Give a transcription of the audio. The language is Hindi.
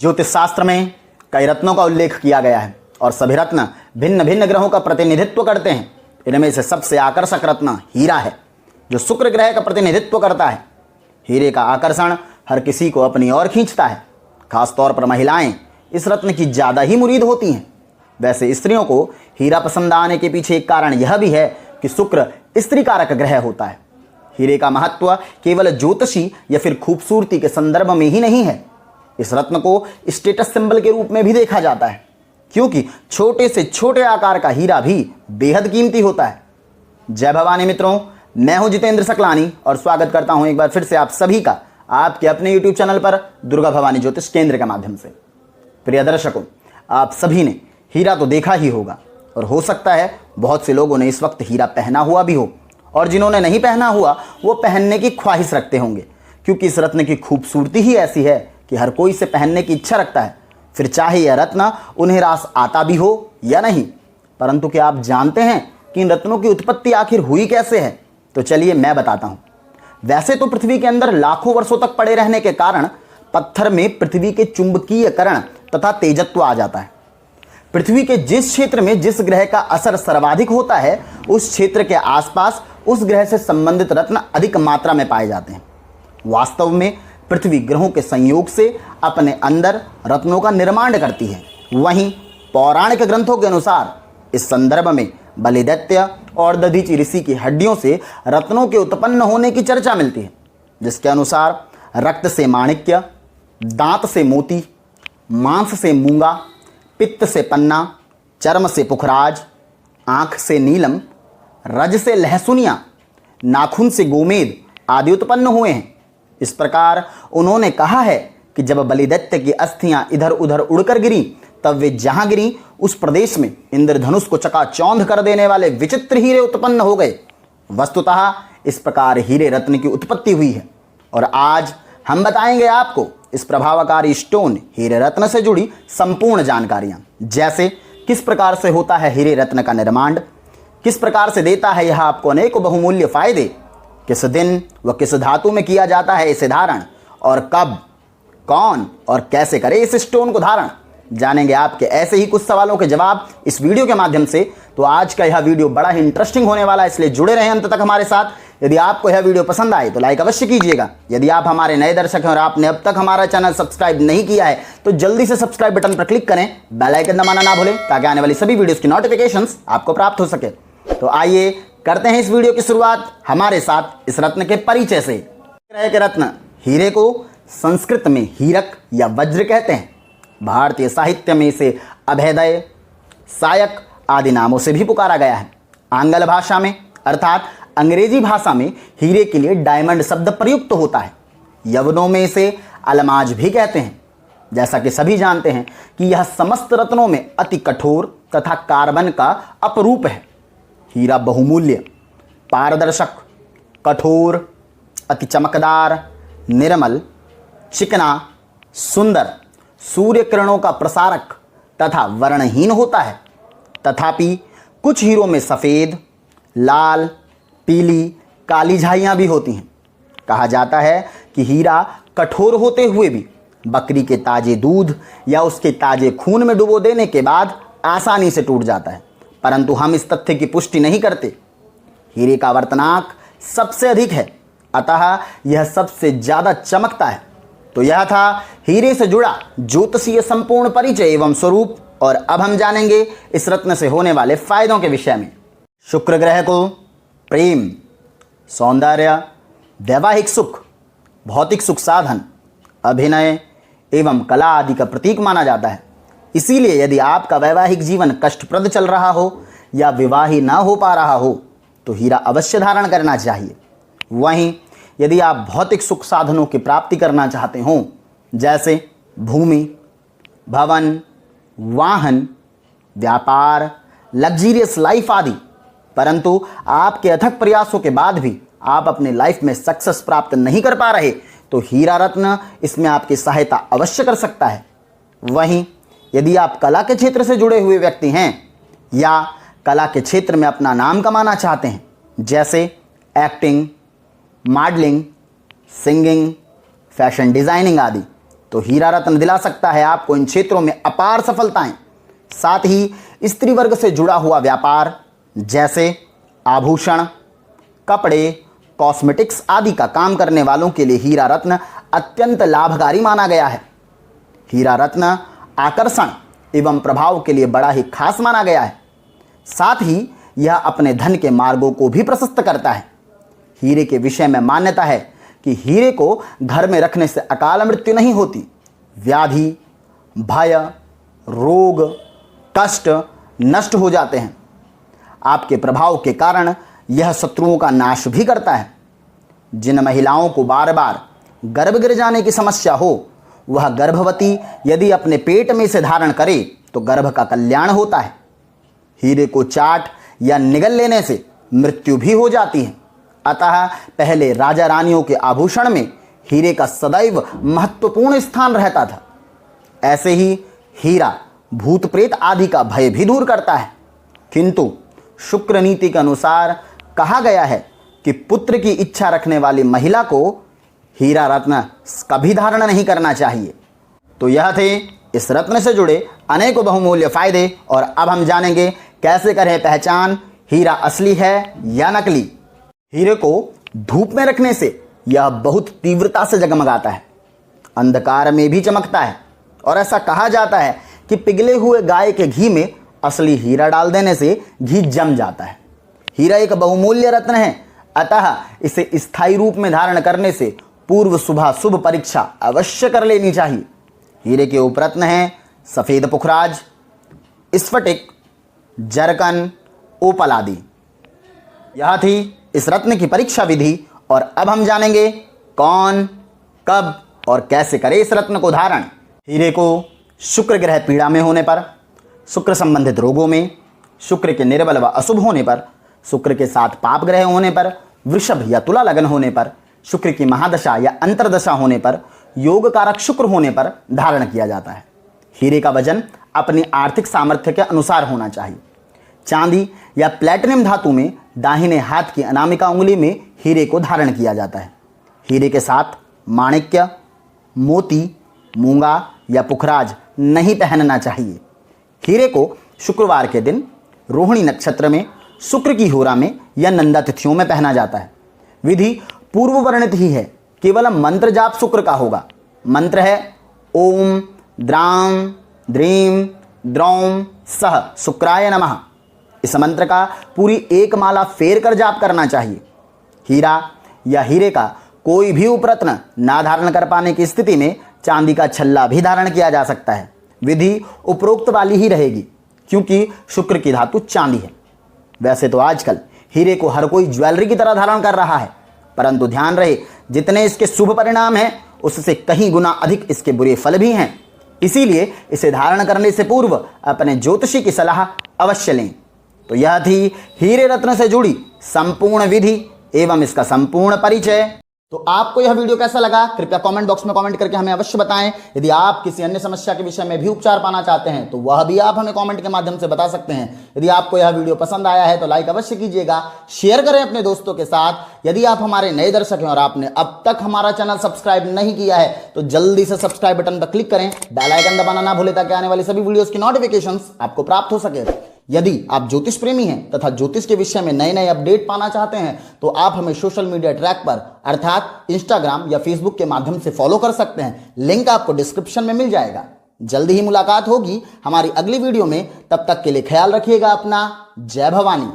ज्योतिष शास्त्र में कई रत्नों का उल्लेख किया गया है और सभी रत्न भिन्न भिन्न ग्रहों का प्रतिनिधित्व करते हैं। इनमें से सबसे आकर्षक रत्न हीरा है, जो शुक्र ग्रह का प्रतिनिधित्व करता है। हीरे का आकर्षण हर किसी को अपनी ओर खींचता है। खासतौर पर महिलाएं इस रत्न की ज़्यादा ही मुरीद होती हैं। वैसे स्त्रियों को हीरा पसंद आने के पीछे एक कारण यह भी है कि शुक्र स्त्री कारक ग्रह होता है। हीरे का महत्व केवल ज्योतिषी या फिर खूबसूरती के संदर्भ में ही नहीं है। इस रत्न को स्टेटस सिंबल के रूप में भी देखा जाता है, क्योंकि छोटे से छोटे आकार का हीरा भी बेहद कीमती होता है। जय भवानी मित्रों, मैं हूं जितेंद्र सकलानी और स्वागत करता हूं एक बार फिर से आप सभी का आपके अपने YouTube चैनल पर दुर्गा भवानी ज्योतिष केंद्र के माध्यम से। प्रिय दर्शकों, आप सभी ने हीरा तो देखा ही होगा और हो सकता है बहुत से लोगों ने इस वक्त हीरा पहना हुआ भी हो, और जिन्होंने नहीं पहना हुआ वो पहनने की ख्वाहिश रखते होंगे, क्योंकि इस रत्न की खूबसूरती ही ऐसी है कि हर कोई इसे पहनने की इच्छा रखता है, फिर चाहे यह रत्न उन्हें रास आता भी हो या नहीं। परंतु क्या आप जानते हैं कि इन रत्नों की उत्पत्ति आखिर हुई कैसे है? तो चलिए मैं बताता हूं। वैसे तो पृथ्वी के अंदर लाखों वर्षों तक पड़े रहने के कारण पत्थर में पृथ्वी के चुंबकीयकरण तथा तेजत्व आ जाता है। पृथ्वी के जिस क्षेत्र में जिस ग्रह का असर सर्वाधिक होता है, उस क्षेत्र के आसपास उस ग्रह से संबंधित रत्न अधिक मात्रा में पाए जाते हैं। वास्तव में पृथ्वी ग्रहों के संयोग से अपने अंदर रत्नों का निर्माण करती है। वहीं पौराणिक ग्रंथों के अनुसार इस संदर्भ में बलिदैत्य और दधीचि ऋषि की हड्डियों से रत्नों के उत्पन्न होने की चर्चा मिलती है, जिसके अनुसार रक्त से माणिक्य, दांत से मोती, मांस से मूंगा, पित्त से पन्ना, चर्म से पुखराज, आंख से नीलम, रज से लहसुनिया, नाखून से गोमेद आदि उत्पन्न हुए हैं। इस प्रकार उन्होंने कहा है कि जब बलिदैत्य की अस्थियां इधर उधर उड़कर गिरी, तब वे जहां गिरी उस प्रदेश में इंद्रधनुष को चकाचौंध कर देने वाले विचित्र हीरे उत्पन्न हो गए। वस्तुतः इस प्रकार हीरे रत्न की उत्पत्ति हुई है और आज हम बताएंगे आपको इस प्रभावकारी स्टोन हीरे रत्न से जुड़ी संपूर्ण जानकारियां, जैसे किस प्रकार से होता है हीरे रत्न का निर्माण, किस प्रकार से देता है यह आपको अनेक बहुमूल्य फायदे, किस दिन व किस धातु में किया जाता है इसे धारण, और कब, कौन और कैसे करे इस स्टोन को धारण। जानेंगे आपके ऐसे ही कुछ सवालों के जवाब इस वीडियो के माध्यम से। तो आज का यह वीडियो बड़ा ही इंटरेस्टिंग होने वाला है, इसलिए जुड़े रहें अंत तक हमारे साथ। यदि आपको यह वीडियो पसंद आए तो लाइक अवश्य कीजिएगा। यदि आप हमारे नए दर्शक हैं और आपने अब तक हमारा चैनल सब्सक्राइब नहीं किया है तो जल्दी से सब्सक्राइब बटन पर क्लिक करें, बेल आइकन दबाना ना भूलें, ताकि आने वाली सभी वीडियोस की नोटिफिकेशंस आपको प्राप्त हो सके। तो आइए करते हैं इस वीडियो की शुरुआत हमारे साथ इस रत्न के परिचय से। ग्रह के रत्न हीरे को संस्कृत में हीरक या वज्र कहते हैं। भारतीय साहित्य में इसे अभेदय, सायक आदि नामों से भी पुकारा गया है। आंग्ल भाषा में अर्थात अंग्रेजी भाषा में हीरे के लिए डायमंड शब्द प्रयुक्त होता है। यवनों में इसे अलमाज भी कहते हैं। जैसा कि सभी जानते हैं कि यह समस्त रत्नों में अति कठोर तथा कार्बन का अपरूप है। हीरा बहुमूल्य, पारदर्शक, कठोर, अति चमकदार, निर्मल, चिकना, सुंदर, सूर्य किरणों का प्रसारक तथा वर्णहीन होता है। तथापि कुछ हीरों में सफ़ेद, लाल, पीली, काली झाइयाँ भी होती हैं। कहा जाता है कि हीरा कठोर होते हुए भी बकरी के ताजे दूध या उसके ताजे खून में डुबो देने के बाद आसानी से टूट जाता है, परंतु हम इस तथ्य की पुष्टि नहीं करते। हीरे का वर्तनाक सबसे अधिक है, अतः यह सबसे ज़्यादा चमकता है। तो यह था हीरे से जुड़ा ज्योतिषीय संपूर्ण परिचय एवं स्वरूप, और अब हम जानेंगे इस रत्न से होने वाले फायदों के विषय में। शुक्र ग्रह को प्रेम, सौंदर्य, वैवाहिक सुख, भौतिक सुख साधन, अभिनय एवं कला आदि का प्रतीक माना जाता है। इसीलिए यदि आपका वैवाहिक जीवन कष्टप्रद चल रहा हो या विवाह ना हो पा रहा हो तो हीरा अवश्य धारण करना चाहिए। वहीं यदि आप भौतिक सुख साधनों की प्राप्ति करना चाहते हों, जैसे भूमि, भवन, वाहन, व्यापार, लग्जीरियस लाइफ आदि, परंतु आपके अथक प्रयासों के बाद भी आप अपने लाइफ में सक्सेस प्राप्त नहीं कर पा रहे, तो हीरा रत्न इसमें आपकी सहायता अवश्य कर सकता है। वहीं यदि आप कला के क्षेत्र से जुड़े हुए व्यक्ति हैं या कला के क्षेत्र में अपना नाम कमाना चाहते हैं, जैसे acting, modelling, singing, fashion designing आदि, तो हीरा रत्न दिला सकता है आपको इन क्षेत्रों में अपार सफलताएं। साथ ही स्त्री वर्ग से जुड़ा हुआ व्यापार जैसे आभूषण, कपड़े, कॉस्मेटिक्स आदि का काम करने वालों के लिए हीरा रत्न अत्यंत लाभकारी माना गया है। हीरा रत्न आकर्षण एवं प्रभाव के लिए बड़ा ही खास माना गया है। साथ ही यह अपने धन के मार्गों को भी प्रशस्त करता है। हीरे के विषय में मान्यता है कि हीरे को घर में रखने से अकाल मृत्यु नहीं होती, व्याधि, भय, रोग, कष्ट नष्ट हो जाते हैं। आपके प्रभाव के कारण यह शत्रुओं का नाश भी करता है। जिन महिलाओं को बार बार गर्भ गिर जाने की समस्या हो, वह गर्भवती यदि अपने पेट में से धारण करे तो गर्भ का कल्याण होता है। हीरे को चाट या निगल लेने से मृत्यु भी हो जाती है। अतः पहले राजा रानियों के आभूषण में हीरे का सदैव महत्वपूर्ण स्थान रहता था। ऐसे ही हीरा भूत प्रेत आदि का भय भी दूर करता है। किंतु शुक्र नीति के अनुसार कहा गया है कि पुत्र की इच्छा रखने वाली महिला को हीरा रत्न कभी धारण नहीं करना चाहिए। तो यह थे इस रत्न से जुड़े अनेकों बहुमूल्य फायदे, और अब हम जानेंगे कैसे करें पहचान हीरा असली है या नकली। हीरे को धूप में रखने से यह बहुत तीव्रता से जगमगाता है, अंधकार में भी चमकता है, और ऐसा कहा जाता है कि पिघले हुए गाय के घी में असली हीरा डाल देने से घी जम जाता है। हीरा एक बहुमूल्य रत्न है, अतः इसे स्थायी रूप में धारण करने से पूर्व सुबह शुभ परीक्षा अवश्य कर लेनी चाहिए। हीरे के उपरत्न हैं सफेद पुखराज, स्फटिक, जरकन, ओपल आदि। यह थी इस रत्न की परीक्षा विधि, और अब हम जानेंगे कौन, कब और कैसे करे इस रत्न को धारण। हीरे को शुक्र ग्रह पीड़ा में होने पर, शुक्र संबंधित रोगों में, शुक्र के निर्बल व अशुभ होने पर, शुक्र के साथ पाप ग्रह होने पर, वृषभ या तुला लगन होने पर, शुक्र की महादशा या अंतरदशा होने पर, योग कारक शुक्र होने पर धारण किया जाता है। हीरे का वजन अपनी आर्थिक सामर्थ्य के अनुसार होना चाहिए। चांदी या प्लेटिनम धातु में दाहिने हाथ की अनामिका उंगली में हीरे को धारण किया जाता है। हीरे के साथ माणिक्य, मोती, मूंगा या पुखराज नहीं पहनना चाहिए। हीरे को शुक्रवार के दिन रोहिणी नक्षत्र में, शुक्र की होरा में या नंदा तिथियों में पहना जाता है। विधि पूर्व वर्णित ही है, केवल मंत्र जाप शुक्र का होगा। मंत्र है ओम द्राम द्रीम द्रौम सह शुक्राय नमः। इस मंत्र का पूरी एक माला फेर कर जाप करना चाहिए। हीरा या हीरे का कोई भी उपरत्न ना धारण कर पाने की स्थिति में चांदी का छल्ला भी धारण किया जा सकता है। विधि उपरोक्त वाली ही रहेगी, क्योंकि शुक्र की धातु चांदी है। वैसे तो आजकल हीरे को हर कोई ज्वेलरी की तरह धारण कर रहा है, परंतु ध्यान रहे जितने इसके शुभ परिणाम हैं उससे कहीं गुना अधिक इसके बुरे फल भी हैं। इसीलिए इसे धारण करने से पूर्व अपने ज्योतिषी की सलाह अवश्य लें। तो यह थी हीरे रत्न से जुड़ी संपूर्ण विधि एवं इसका संपूर्ण परिचय। तो आपको यह वीडियो कैसा लगा कृपया कमेंट बॉक्स में कमेंट करके हमें अवश्य बताएं। यदि आप किसी अन्य समस्या के विषय में भी उपचार पाना चाहते हैं तो वह भी आप हमें कमेंट के माध्यम से बता सकते हैं। यदि आपको यह वीडियो पसंद आया है तो लाइक अवश्य कीजिएगा, शेयर करें अपने दोस्तों के साथ। यदि आप हमारे नए दर्शक हैं और आपने अब तक हमारा चैनल सब्सक्राइब नहीं किया है तो जल्दी से सब्सक्राइब बटन पर क्लिक करें, बेल आइकन दबाना ना भूलें ताकि आने वाली सभी वीडियोस की नोटिफिकेशंस आपको प्राप्त हो सके। यदि आप ज्योतिष प्रेमी हैं तथा ज्योतिष के विषय में नए नए अपडेट पाना चाहते हैं तो आप हमें सोशल मीडिया ट्रैक पर अर्थात इंस्टाग्राम या फेसबुक के माध्यम से फॉलो कर सकते हैं। लिंक आपको डिस्क्रिप्शन में मिल जाएगा। जल्दी ही मुलाकात होगी हमारी अगली वीडियो में। तब तक के लिए ख्याल रखिएगा अपना। जय भवानी।